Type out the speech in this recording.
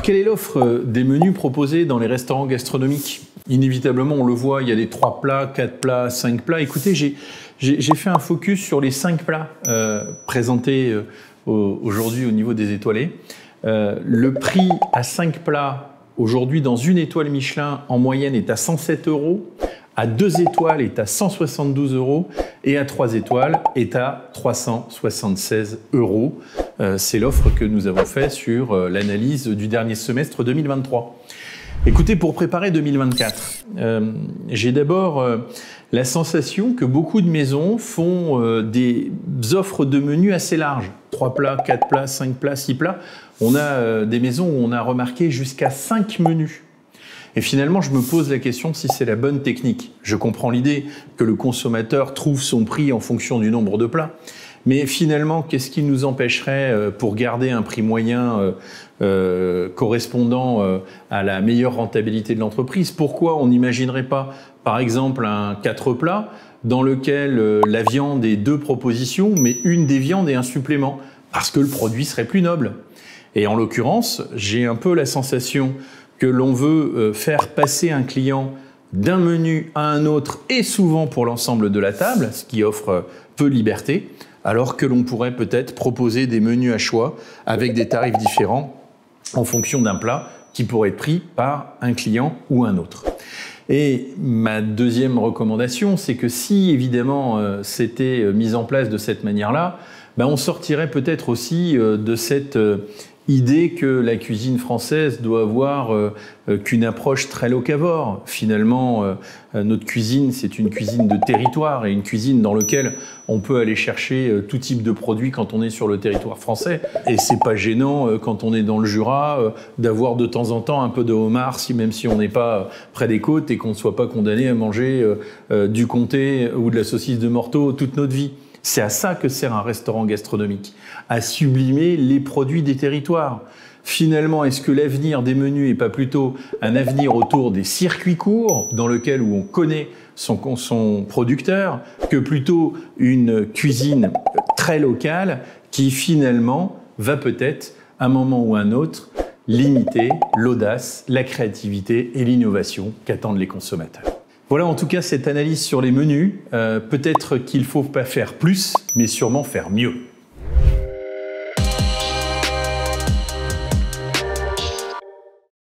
Alors, quelle est l'offre des menus proposés dans les restaurants gastronomiques? Inévitablement, on le voit, il y a les 3 plats, 4 plats, 5 plats. Écoutez, j'ai fait un focus sur les 5 plats présentés aujourd'hui au niveau des étoilés. Le prix à 5 plats aujourd'hui dans une étoile Michelin en moyenne est à 107 €, à 2 étoiles est à 172 € et à 3 étoiles est à 376 €. C'est l'offre que nous avons faite sur l'analyse du dernier semestre 2023. Écoutez, pour préparer 2024, j'ai d'abord la sensation que beaucoup de maisons font des offres de menus assez larges. 3 plats, 4 plats, 5 plats, 6 plats. On a des maisons où on a remarqué jusqu'à 5 menus. Et finalement, je me pose la question si c'est la bonne technique. Je comprends l'idée que le consommateur trouve son prix en fonction du nombre de plats. Mais finalement, qu'est-ce qui nous empêcherait, pour garder un prix moyen correspondant à la meilleure rentabilité de l'entreprise, pourquoi on n'imaginerait pas, par exemple, un 4 plats dans lequel la viande est 2 propositions, mais une des viandes est un supplément, parce que le produit serait plus noble. Et en l'occurrence, j'ai un peu la sensation que l'on veut faire passer un client d'un menu à un autre et souvent pour l'ensemble de la table, ce qui offre peu de liberté, alors que l'on pourrait peut-être proposer des menus à choix avec des tarifs différents en fonction d'un plat qui pourrait être pris par un client ou un autre. Et ma deuxième recommandation, c'est que si évidemment c'était mis en place de cette manière-là, on sortirait peut-être aussi de cette idée que la cuisine française doit avoir qu'une approche très locavore. Finalement, notre cuisine, c'est une cuisine de territoire et une cuisine dans laquelle on peut aller chercher tout type de produits quand on est sur le territoire français. Et c'est pas gênant quand on est dans le Jura d'avoir de temps en temps un peu de homard, même si on n'est pas près des côtes et qu'on ne soit pas condamné à manger du comté ou de la saucisse de Morteau toute notre vie. C'est à ça que sert un restaurant gastronomique, à sublimer les produits des territoires. Finalement, est-ce que l'avenir des menus n'est pas plutôt un avenir autour des circuits courts, dans lequel où on connaît son producteur, que plutôt une cuisine très locale qui finalement va peut-être, à un moment ou à un autre, limiter l'audace, la créativité et l'innovation qu'attendent les consommateurs. Voilà en tout cas cette analyse sur les menus. Peut-être qu'il ne faut pas faire plus, mais sûrement faire mieux.